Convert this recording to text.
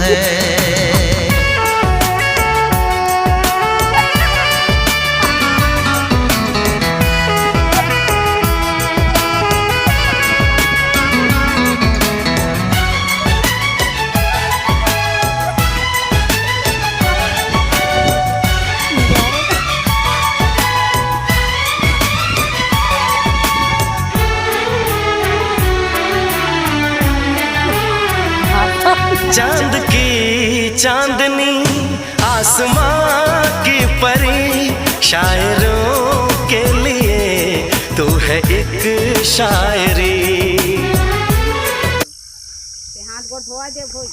है। चांद की चांदनी आसमां की परी, शायरों के लिए तू है एक शायरी। हाथ गोड़ धोआ दे भाई।